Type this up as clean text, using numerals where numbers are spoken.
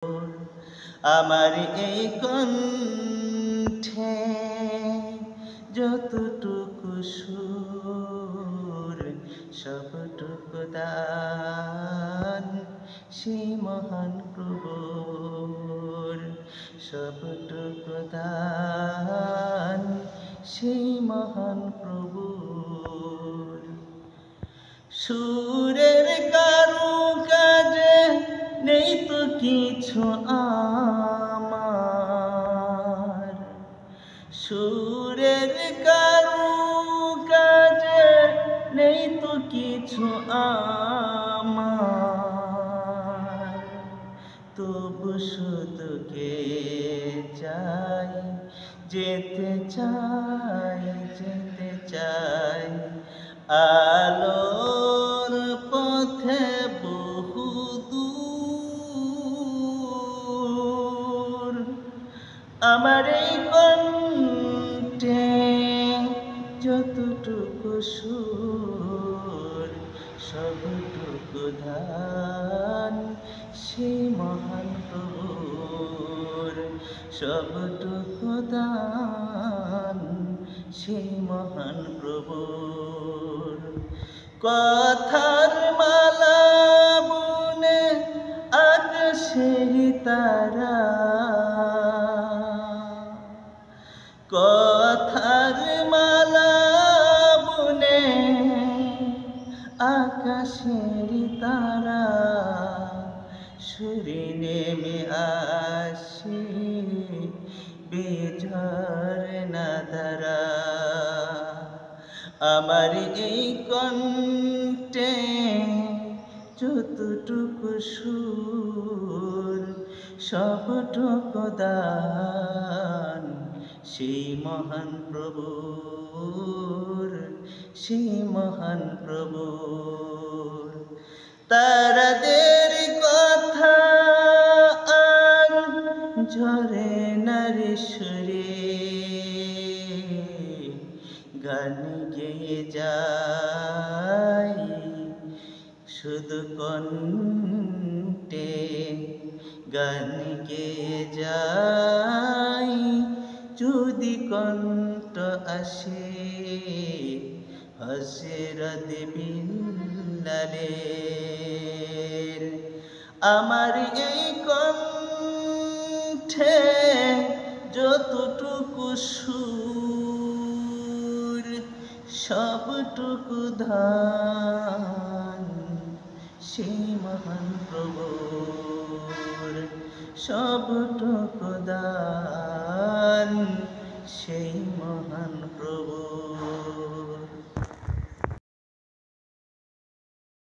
আমার এই কণ্ঠে যতটুকু সুর সবটুকু দান সেই মহান প্রভুর, সবটুকু দান সেই মহান প্রভুর। সুরের কারুকাজে নেই তো কিছু আমার, সুরের কারুকাজে নেই তো কিছু আমার, তবু শুধু কে চাই, যেতে চাই, যেতে চাই আলোর পথে বহুদূর। আমার এই কণ্ঠে যতটুকু সুর সবটুকু ধান সেই মহান প্রভুর, সবটুকু দান সেই মহান প্রভুর। কথার মালা বুনে আকাশের তারা, কথার মালা বুনে আকাশের তারা, সুরে নেমে আসে বেঝরনা ধারা। আমার এই কণ্ঠে যতটুকু সুর সবটুকু দান সেই মহান প্রভুর, সেই মহান প্রভুর। তারাদের কথা আর ঝরে না রে সুরে, গান গেয়ে যাই শুধু কণ্ঠে, গান গেয়ে যাই যদি কণ্ঠ আসে হযরত বিল্লালের। আমার এই কণ্ঠে যতটুকু সুর সবটুকু ধান সেই মহান প্রভুর, সবটুকু দান সেই মহান প্রভুর।